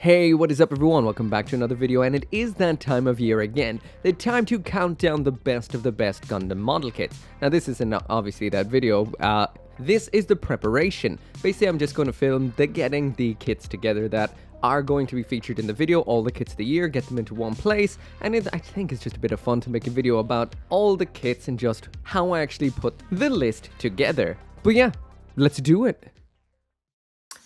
Hey, what is up everyone? Welcome back to another video, and it is that time of year again. The time to count down the best of the best Gundam model kits. Now this isn't obviously that video, this is the preparation. Basically I'm just going to film getting the kits together that are going to be featured in the video, all the kits of the year, get them into one place, and I think it's just a bit of fun to make a video about all the kits and just how I actually put the list together. But yeah, let's do it.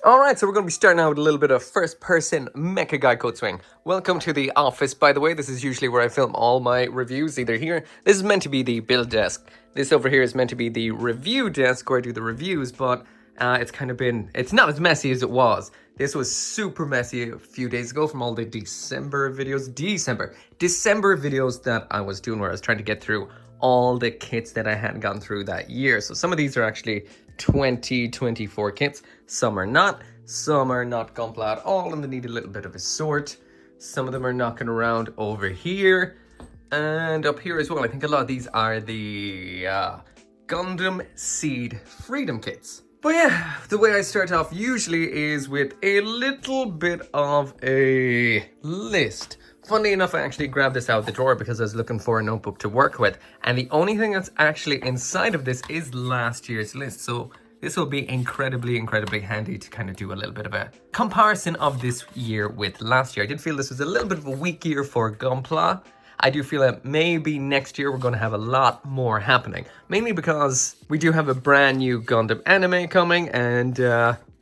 Alright, so we're going to be starting out with a little bit of first-person Mecha Gaikotsu. Welcome to the office, by the way. This is usually where I film all my reviews, either here. This is meant to be the build desk. This over here is meant to be the review desk where I do the reviews, but it's not as messy as it was. This was super messy a few days ago from all the December videos that I was doing, where I was trying to get through all the kits that I hadn't gotten through that year. So some of these are actually 2024 kits, some are not gunpla at all, and they need a little bit of a sort. Some of them are knocking around over here and up here as well. I think a lot of these are the Gundam Seed Freedom kits. But yeah, the way I start off usually is with a little bit of a list. Funnily enough, I actually grabbed this out of the drawer because I was looking for a notebook to work with. And the only thing that's actually inside of this is last year's list. So this will be incredibly handy to kind of do a little bit of a comparison of this year with last year. I did feel this was a little bit of a weak year for Gunpla. I do feel that maybe next year we're going to have a lot more happening. Mainly because we do have a brand new Gundam anime coming, and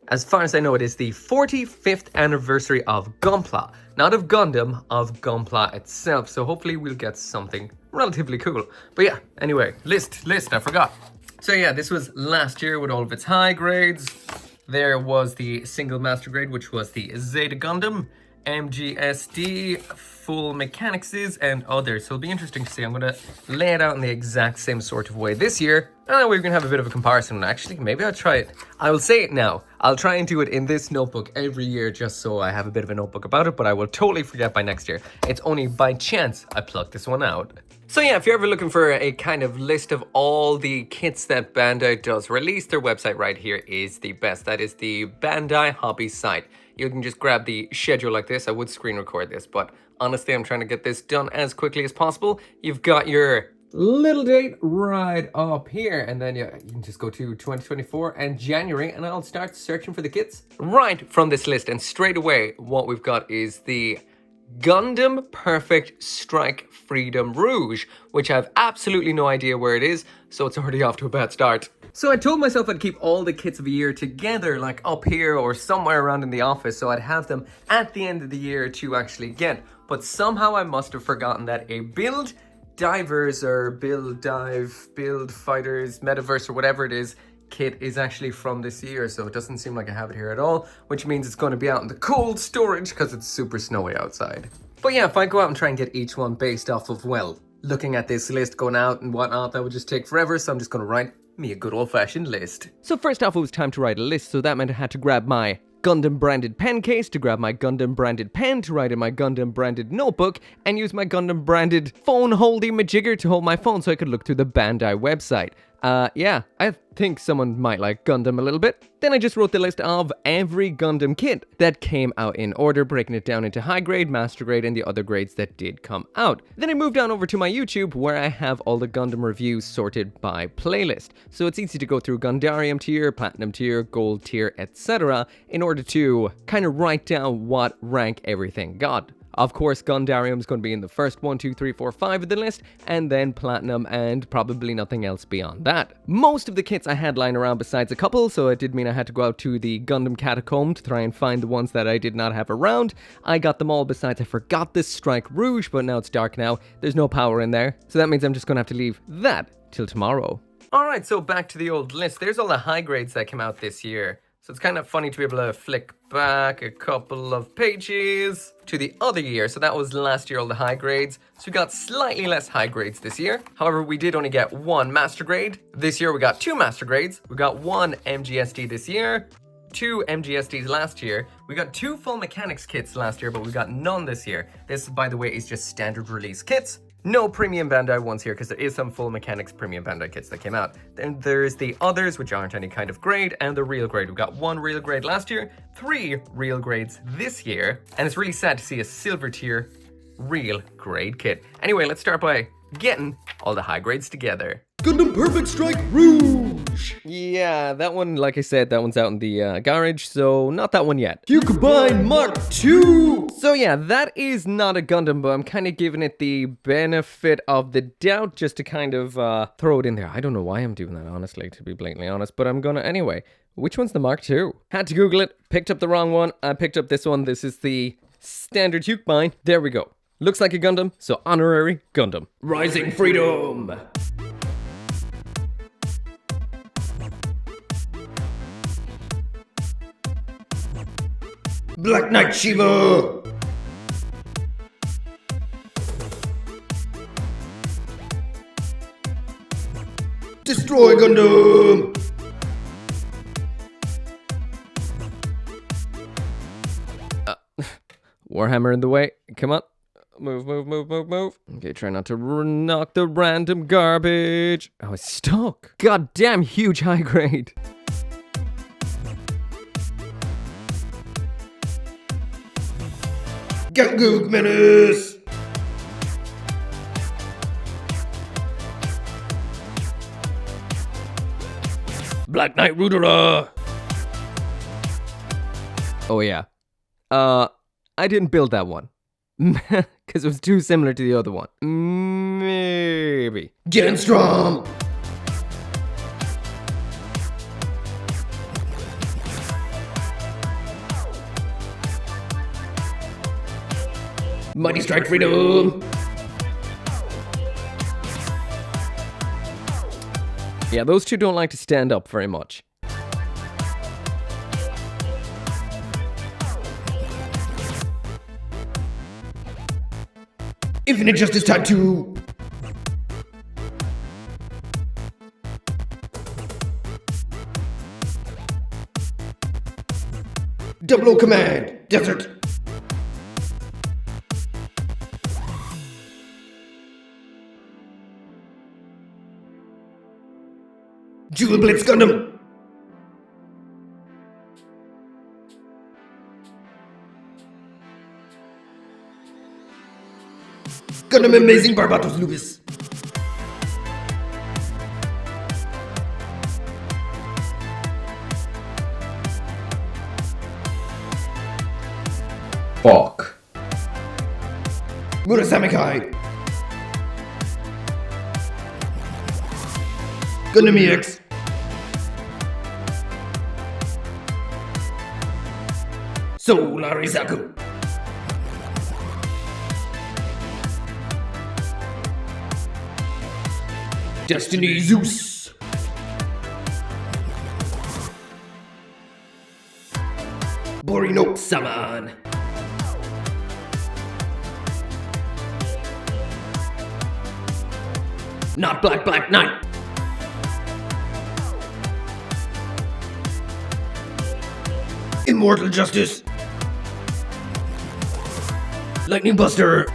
as far as I know, it is the 45th anniversary of Gunpla. Not of Gundam, of Gunpla itself. So hopefully we'll get something relatively cool. But yeah, anyway, list, I forgot. So yeah, this was last year with all of its high grades. There was the single master grade, which was the Zeta Gundam, MGSD, full mechanics, and others. So it'll be interesting to see. I'm going to lay it out in the exact same sort of way this year. And we're going to have a bit of a comparison. Actually, maybe I'll try it. I will say it now. I'll try and do it in this notebook every year just so I have a bit of a notebook about it, but I will totally forget by next year. It's only by chance I plucked this one out. So yeah, if you're ever looking for a kind of list of all the kits that Bandai does release, their website right here is the best. That is the Bandai Hobby site. You can just grab the schedule like this. I would screen record this, but honestly, I'm trying to get this done as quickly as possible. You've got your little date right up here, and then you can just go to 2024 and January, and I'll start searching for the kits right from this list. And straight away, what we've got is the Gundam Perfect Strike Freedom Rouge, which I have absolutely no idea where it is, so it's already off to a bad start. So I told myself I'd keep all the kits of a year together, like up here or somewhere around in the office, so I'd have them at the end of the year to actually get. But somehow I must have forgotten that a Build Divers or Build Fighters, Metaverse or whatever it is, kit is actually from this year, so it doesn't seem like I have it here at all, which means it's going to be out in the cold storage because it's super snowy outside. But yeah, if I go out and try and get each one based off of, well, looking at this list going out and whatnot, that would just take forever, so I'm just going to write me a good old-fashioned list. So first off, it was time to write a list, so that meant I had to grab my Gundam branded pen case, to grab my Gundam branded pen, to write in my Gundam branded notebook, and use my Gundam branded phone holding majigger to hold my phone so I could look through the Bandai website. Yeah, I think someone might like Gundam a little bit. Then I just wrote the list of every Gundam kit that came out in order, breaking it down into high grade, master grade, and the other grades that did come out. Then I moved on over to my YouTube, where I have all the Gundam reviews sorted by playlist. So it's easy to go through Gundarium tier, Platinum tier, Gold tier, etc. in order to kind of write down what rank everything got. Of course, Gundarium is going to be in the first 1, 2, 3, 4, 5 of the list, and then Platinum, and probably nothing else beyond that. Most of the kits I had lying around besides a couple, so it did mean I had to go out to the Gundam Catacomb to try and find the ones that I did not have around. I got them all besides I forgot this Strike Rouge, but now it's dark now. There's no power in there, so that means I'm just going to have to leave that till tomorrow. Alright, so back to the old list. There's all the high grades that came out this year. So it's kind of funny to be able to flick back a couple of pages to the other year. So that was last year, all the high grades. So we got slightly less high grades this year. However, we did only get one master grade. This year we got two master grades. We got one MGSD this year, two MGSDs last year. We got two full mechanics kits last year, but we got none this year. This, by the way, is just standard release kits. No premium Bandai ones here because there is some full mechanics premium Bandai kits that came out. Then there's the others, which aren't any kind of grade, and the real grade. We got 1 real grade last year, 3 real grades this year, and it's really sad to see a silver tier real grade kit. Anyway, let's start by getting all the high grades together. Gundam Perfect Strike Rouge! Yeah, that one, like I said, that one's out in the garage, so not that one yet. Combine Mark II! So yeah, that is not a Gundam, but I'm kind of giving it the benefit of the doubt just to kind of throw it in there. I don't know why I'm doing that, honestly, to be blatantly honest, but I'm gonna anyway. Which one's the Mark II? Had to Google it, picked up the wrong one. I picked up this one. This is the standard Hukebind. There we go. Looks like a Gundam, so honorary Gundam. Rising Freedom! Black Knight Shiva! Destroy Gundam! Warhammer in the way. Come on. Move, move, move, move, move. Okay, try not to knock the random garbage. Oh, it's stuck. God damn, huge high grade. Gangook Menace! Black Knight Rudera! Oh yeah. I didn't build that one. Because it was too similar to the other one. Maybe. Genstrom! Mighty Strike Freedom! Yeah, those two don't like to stand up very much. Infinite Justice Type 2! Double O Command! Desert! Jewel Blitz Gundam! Gundam Amazing Barbatos Lupus! Fuck. Murasame Kai! Gundam EX! Solarizaku! Destiny Zeus! Borino Saman! Not Black Knight! Immortal Justice! Lightning Buster!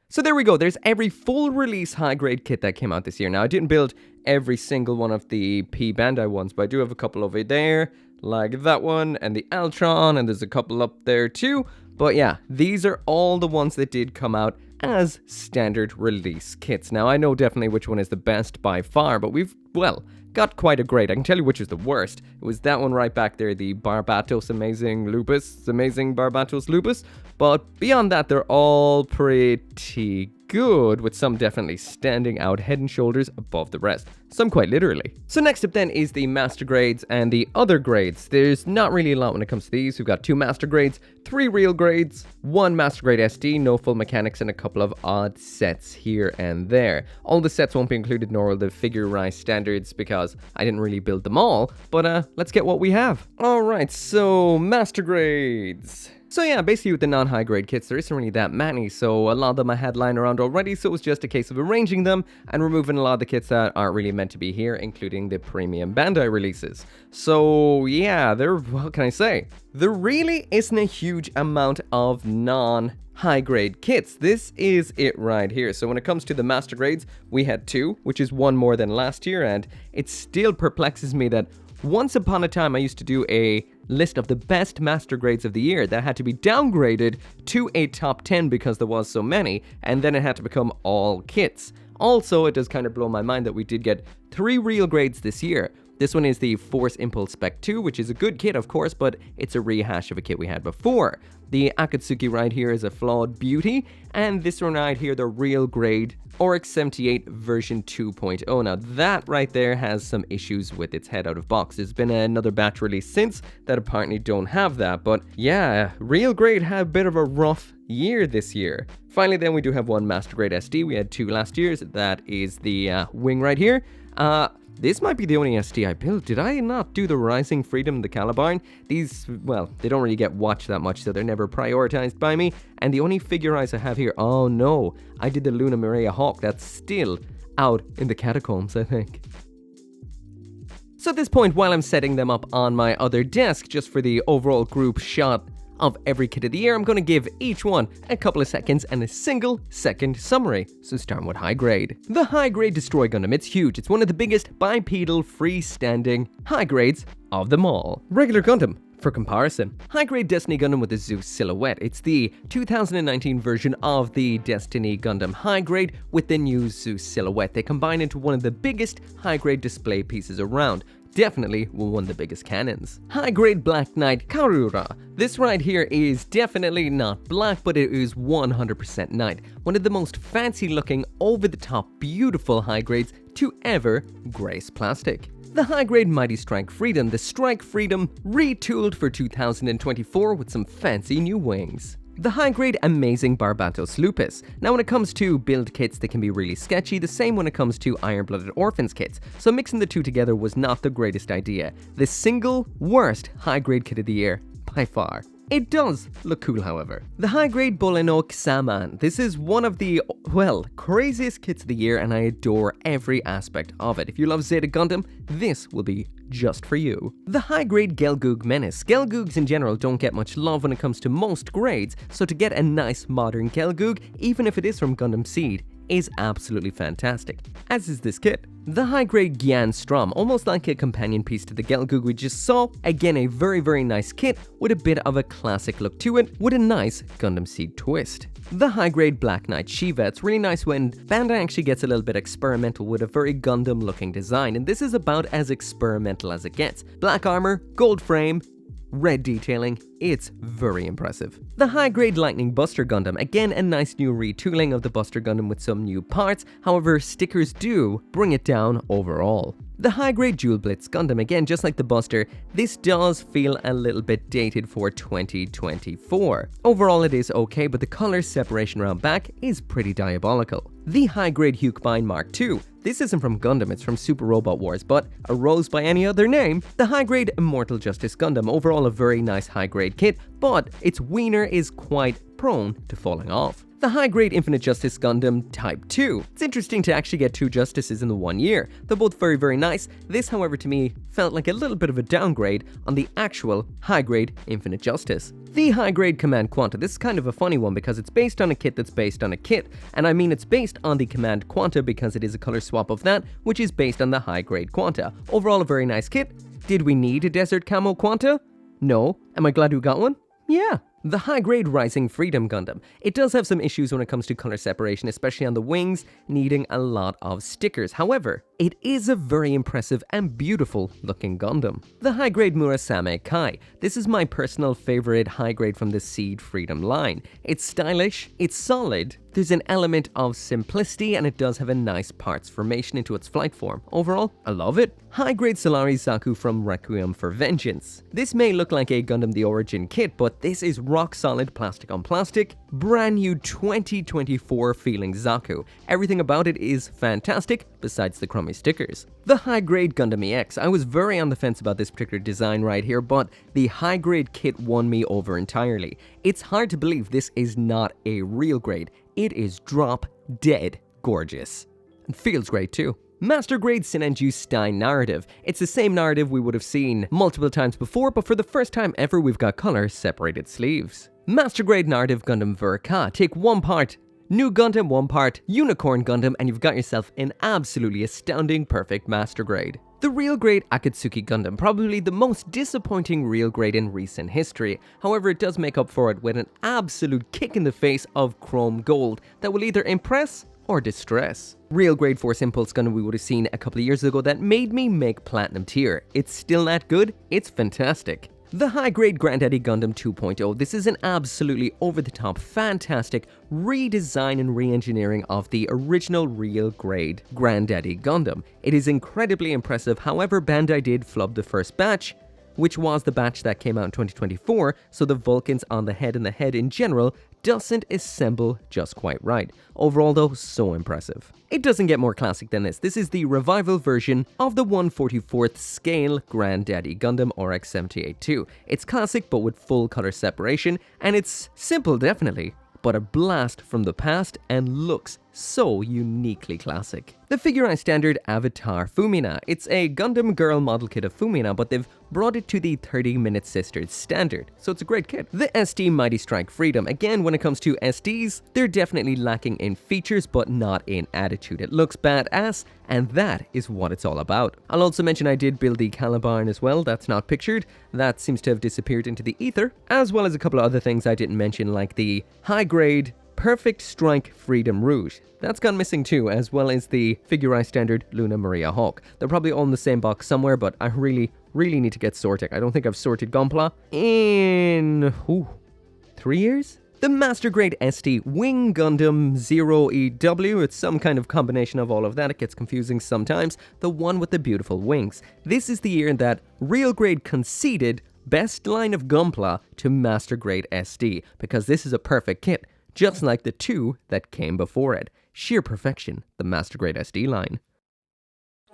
So there we go, there's every full release high grade kit that came out this year. Now I didn't build every single one of the P Bandai ones, but I do have a couple over there, like that one, and the Altron, and there's a couple up there too. But yeah, these are all the ones that did come out as standard release kits. Now I know definitely which one is the best by far, but we've, well, got quite a grade. I can tell you which is the worst. It was that one right back there, the Barbatos Amazing Barbatos Lupus. But beyond that, they're all pretty good, with some definitely standing out head and shoulders above the rest. Some quite literally. So next up then is the master grades and the other grades. There's not really a lot when it comes to these. We've got 2 master grades, 3 real grades, 1 master grade SD, no full mechanics, and a couple of odd sets here and there. All the sets won't be included, nor will the figure rise standards, because I didn't really build them all. But let's get what we have. Alright, so master grades. So yeah, basically with the non-high grade kits, there isn't really that many, so a lot of them I had lying around already, so it was just a case of arranging them and removing a lot of the kits that aren't really meant to be here, including the premium Bandai releases. So yeah, what can I say? There really isn't a huge amount of non-high grade kits. This is it right here. So when it comes to the master grades, we had 2, which is 1 more than last year, and it still perplexes me that once upon a time I used to do a list of the best master grades of the year that had to be downgraded to a top 10 because there was so many, and then it had to become all kits. Also, it does kind of blow my mind that we did get 3 real grades this year. This one is the Force Impulse Spec 2, which is a good kit, of course, but it's a rehash of a kit we had before. The Akatsuki right here is a flawed beauty, and this one right here, the real grade Oryx 78 version 2.0. Now that right there has some issues with its head out of box. There's been another batch released since that apparently don't have that, but yeah, real grade had a bit of a rough year this year. Finally then we do have 1 master grade SD. We had 2 last year. That is the wing right here. This might be the only SD I built. Did I not do the Rising Freedom and the Calibarn? These, well, they don't really get watched that much, so they're never prioritized by me. And the only figure eyes I have here, oh no, I did the Luna Maria Hawk. That's still out in the catacombs, I think. So at this point, while I'm setting them up on my other desk, just for the overall group shot of every kit of the year, I'm going to give each one a couple of seconds and a single second summary. So starting with high grade. The high grade Destroy Gundam, it's huge. It's one of the biggest bipedal freestanding high grades of them all. Regular Gundam. For comparison, high-grade Destiny Gundam with the Zeus silhouette. It's the 2019 version of the Destiny Gundam high-grade with the new Zeus silhouette. They combine into one of the biggest high-grade display pieces around. Definitely one of the biggest cannons. High-grade Black Knight Karura. This right here is definitely not black, but it is 100% Knight. One of the most fancy-looking, over-the-top, beautiful high grades to ever grace plastic. The high-grade Mighty Strike Freedom, the Strike Freedom retooled for 2024 with some fancy new wings. The high-grade Amazing Barbatos Lupus. Now when it comes to build kits, they can be really sketchy, the same when it comes to Iron-Blooded Orphans kits, so mixing the two together was not the greatest idea. The single worst high-grade kit of the year, by far. It does look cool, however. The high-grade Bolenok Saman. This is one of the, well, craziest kits of the year, and I adore every aspect of it. If you love Zeta Gundam, this will be just for you. The high-grade Gelgoog Menace. Gelgoogs in general don't get much love when it comes to most grades, so to get a nice modern Gelgoog, even if it is from Gundam Seed, is absolutely fantastic, as is this kit. The high-grade Gyan Strom, almost like a companion piece to the Gelgoog we just saw. Again, a very nice kit with a bit of a classic look to it, with a nice Gundam Seed twist. The high-grade Black Knight Shiva. It's really nice when Bandai actually gets a little bit experimental with a very Gundam-looking design, and this is about as experimental as it gets. Black armor, gold frame, red detailing, it's very impressive. The high-grade Lightning Buster Gundam, again a nice new retooling of the Buster Gundam with some new parts, however stickers do bring it down overall. The high-grade Jewel Blitz Gundam, again just like the Buster, this does feel a little bit dated for 2024. Overall it is okay, but the color separation around back is pretty diabolical. The high-grade Hukbine Mark II. This isn't from Gundam, it's from Super Robot Wars, but a rose by any other name. The high-grade Immortal Justice Gundam, overall a very nice high-grade kit, but its wiener is quite prone to falling off. The high-grade Infinite Justice Gundam Type 2. It's interesting to actually get 2 Justices in the one year. They're both very nice. This, however, to me, felt like a little bit of a downgrade on the actual high-grade Infinite Justice. The high-grade Command Quanta. This is kind of a funny one because it's based on a kit that's based on a kit, and I mean it's based on the Command Quanta because it is a color swap of that, which is based on the high-grade Quanta. Overall, a very nice kit. Did we need a Desert Camo Quanta? No. Am I glad we got one? Yeah. The high-grade Rising Freedom Gundam. It does have some issues when it comes to color separation, especially on the wings, needing a lot of stickers. However, it is a very impressive and beautiful looking Gundam. The high-grade Murasame Kai. This is my personal favorite high-grade from the Seed Freedom line. It's stylish, it's solid, there's an element of simplicity, and it does have a nice parts formation into its flight form. Overall, I love it. High-grade Solari Zaku from Requiem for Vengeance. This may look like a Gundam The Origin kit, but this is rock-solid plastic on plastic, brand new 2024 feeling Zaku. Everything about it is fantastic, besides the crummy me stickers. The high-grade Gundam EX, I was very on the fence about this particular design right here, but the high-grade kit won me over entirely. It's hard to believe this is not a real grade. It is drop dead gorgeous. It feels great too. Master Grade Sinanju Stein narrative. It's the same narrative we would have seen multiple times before, but for the first time ever we've got color separated sleeves. Master Grade narrative Gundam Verka. Take one part New Gundam, one part Unicorn Gundam, and you've got yourself an absolutely astounding perfect Master Grade. The real grade Akatsuki Gundam, probably the most disappointing real grade in recent history. However, it does make up for it with an absolute kick in the face of chrome gold that will either impress or distress. Real grade Force Impulse Gundam we would have seen a couple of years ago that made me make Platinum tier. It's still that good, it's fantastic. The high-grade Granddaddy Gundam 2.0, this is an absolutely over-the-top, fantastic redesign and re-engineering of the original real-grade Granddaddy Gundam. It is incredibly impressive, however Bandai did flub the first batch, which was the batch that came out in 2024, so the Vulcans on the head and the head in general doesn't assemble just quite right. Overall though, so impressive. It doesn't get more classic than this. This is the revival version of the 1/44th scale Granddaddy Gundam RX-78-2. It's classic but with full color separation, and it's simple definitely, but a blast from the past and looks so uniquely classic. The Figurai Standard Avatar Fumina. It's a Gundam girl model kit of Fumina, but they've brought it to the 30-minute Sisters standard, so it's a great kit. The SD Mighty Strike Freedom. Again, when it comes to SDs, they're definitely lacking in features, but not in attitude. It looks badass, and that is what it's all about. I'll also mention I did build the Calibarn as well. That's not pictured. That seems to have disappeared into the ether, as well as a couple of other things I didn't mention, like the high-grade Perfect Strike Freedom Rouge. That's gone missing too, as well as the Figurai Standard Luna Maria Hawk. They're probably all in the same box somewhere, but I really need to get sorted. I don't think I've sorted Gunpla in 3 years? The Master Grade SD Wing Gundam 0EW. It's some kind of combination of all of that. It gets confusing sometimes. The one with the beautiful wings. This is the year that Real Grade conceded best line of Gunpla to Master Grade SD, because this is a perfect kit, just like the two that came before it. Sheer perfection, the Master Grade SD line.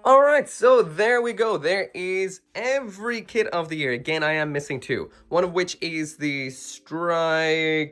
Alright, so there we go. There is every kit of the year. Again, I am missing two. One of which is the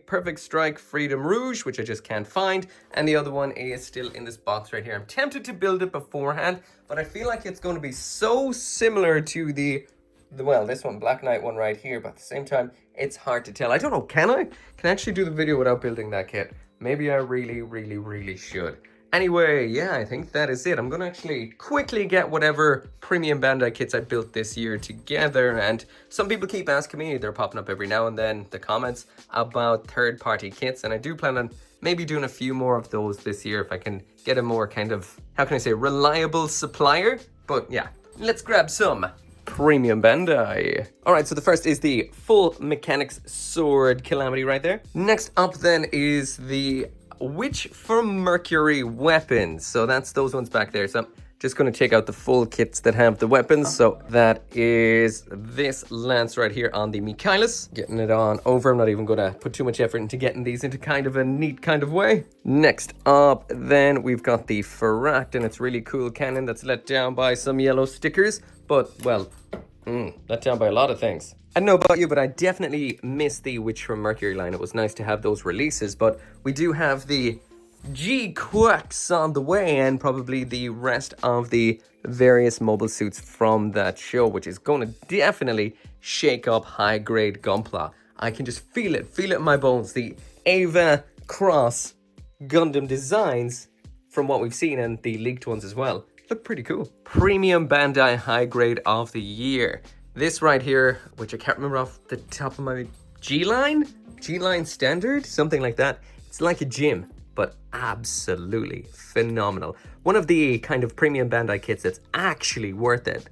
Perfect Strike Freedom Rouge, which I just can't find. And the other one is still in this box right here. I'm tempted to build it beforehand, but I feel like it's going to be so similar to this one, Black Knight one right here, but at the same time, it's hard to tell. I don't know, can I actually do the video without building that kit? Maybe I really should. Anyway, yeah, I think that is it. I'm gonna actually quickly get whatever premium Bandai kits I built this year together, and some people keep asking me, they're popping up every now and then, the comments about third-party kits, and I do plan on maybe doing a few more of those this year if I can get a more kind of, how can I say, reliable supplier. But yeah, let's grab some premium Bandai. Alright, so the first is the full mechanics sword Calamity right there. Next up then is the Witch from Mercury weapons. So that's those ones back there. So I'm just going to take out the full kits that have the weapons. So that is this lance right here on the Michaelis. Getting it on over. I'm not even going to put too much effort into getting these into kind of a neat kind of way. Next up then we've got the Ferrat, and it's really cool cannon that's let down by some yellow stickers. But, well, let down by a lot of things. I don't know about you, but I definitely miss the Witch from Mercury line. It was nice to have those releases, but we do have the G-Quacks on the way, and probably the rest of the various mobile suits from that show, which is going to definitely shake up high-grade Gunpla. I can just feel it in my bones. The Ava Cross Gundam designs, from what we've seen, and the leaked ones as well, look pretty cool. Premium Bandai high grade of the year. This right here, which I can't remember off the top of my G-Line Standard, something like that. It's like a gym, but absolutely phenomenal. One of the kind of premium Bandai kits that's actually worth it.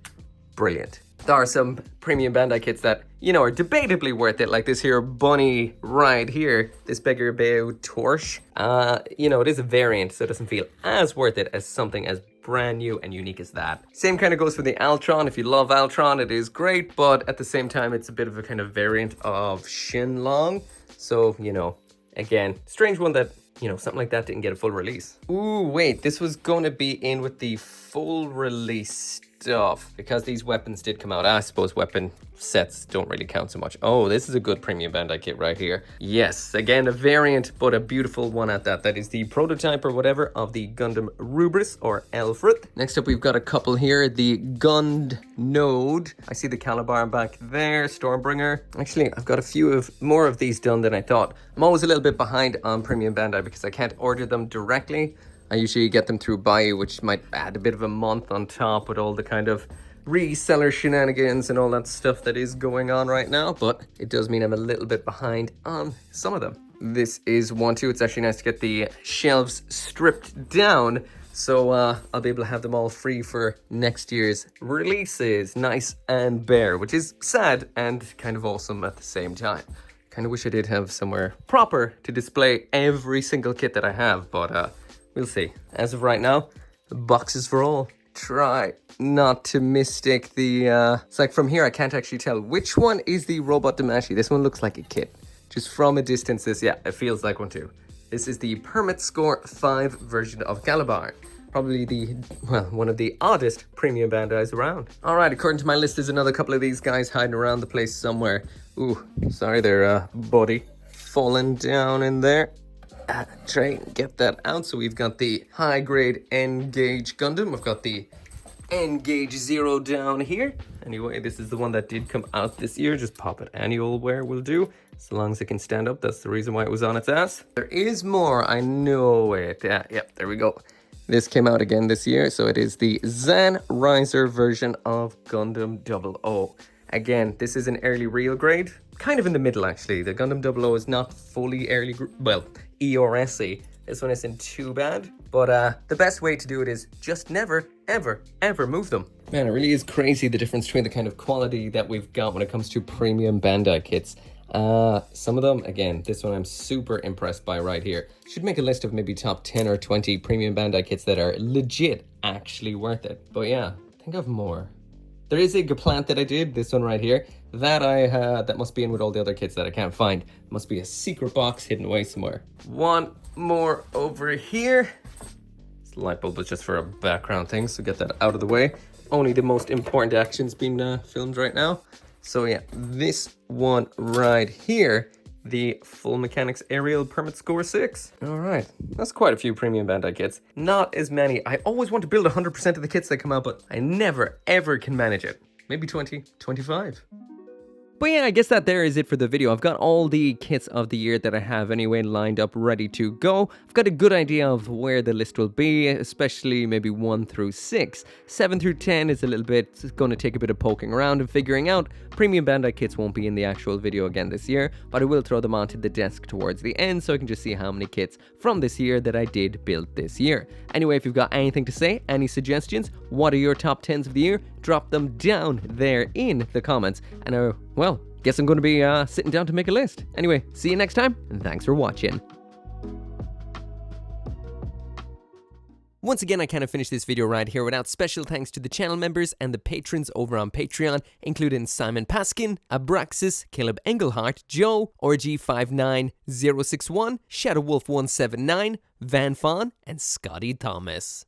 Brilliant. There are some premium Bandai kits that, you know, are debatably worth it, like this here bunny right here, this Beggar Bao Torch. You know, it is a variant, so it doesn't feel as worth it as something as brand new and unique as that. Same kind of goes for the Altron. If you love Altron, it is great, but at the same time, it's a bit of a kind of variant of Shenlong. So, you know, again, strange one that you know, something like that didn't get a full release. Ooh, wait, this was going to be in with the full release stuff because these weapons did come out. I suppose weapon sets don't really count so much. Oh, this is a good premium Bandai kit right here. Yes, again, a variant, but a beautiful one at that. That is the prototype or whatever of the Gundam Rubris or Elfrith. Next up, we've got a couple here. The Gund Node. I see the Calibar back there. Stormbringer. Actually, I've got a few more of these done than I thought. I'm always a little bit behind on premium Bandai because I can't order them directly. I usually get them through Buy, which might add a bit of a month on top with all the kind of reseller shenanigans and all that stuff that is going on right now, but it does mean I'm a little bit behind on some of them. This is one too. It's actually nice to get the shelves stripped down, so I'll be able to have them all free for next year's releases, nice and bare, which is sad and kind of awesome at the same time. Kind of wish I did have somewhere proper to display every single kit that I have, but we'll see. As of right now, boxes for all. Try not to mistake the, it's like from here I can't actually tell which one is the Robot Damashi. This one looks like a kit. Just from a distance, yeah, it feels like one too. This is the Permit Score 5 version of Calibar. Probably the, well, one of the oddest premium Bandais around. All right, according to my list, there's another couple of these guys hiding around the place somewhere. Ooh, sorry, their body falling down in there. Try and get that out. So we've got the high grade N-Gauge Gundam. We've got the N-Gauge Zero down here. Anyway, this is the one that did come out this year. Just pop it annual wear will do. As long as it can stand up. That's the reason why it was on its ass. There is more. I know it. Yep, there we go. This came out again this year. So it is the Zan Riser version of Gundam 00. Again, this is an early real grade. Kind of in the middle, actually. The Gundam 00 is not fully early, well, ERS-y. This one isn't too bad, but the best way to do it is just never, ever, ever move them. Man, it really is crazy the difference between the kind of quality that we've got when it comes to premium Bandai kits. Some of them, again, this one I'm super impressed by right here. Should make a list of maybe top 10 or 20 premium Bandai kits that are legit actually worth it. But yeah, think of more. There is a Gaplant that I did, this one right here, that that must be in with all the other kits that I can't find. Must be a secret box hidden away somewhere. One more over here. This light bulb is just for a background thing, so get that out of the way. Only the most important actions being filmed right now. So yeah, this one right here, the Full Mechanics Aerial Permit Score 6. All right, that's quite a few premium Bandai kits. Not as many. I always want to build 100% of the kits that come out, but I never, ever can manage it. Maybe 20, 25. But yeah, I guess that there is it for the video. I've got all the kits of the year that I have anyway lined up, ready to go. I've got a good idea of where the list will be, especially maybe 1 through 6. 7 through 10 is a little bit, going to take a bit of poking around and figuring out. Premium Bandai kits won't be in the actual video again this year, but I will throw them onto the desk towards the end so I can just see how many kits from this year that I did build this year. Anyway, if you've got anything to say, any suggestions, what are your top 10s of the year? Drop them down there in the comments, and well, guess I'm going to be sitting down to make a list. Anyway, see you next time, and thanks for watching. Once again, I can't finish this video right here without special thanks to the channel members and the patrons over on Patreon, including Simon Paskin, Abraxas, Caleb Engelhart, Joe, RG59061, ShadowWolf179, Van Fawn, and Scotty Thomas.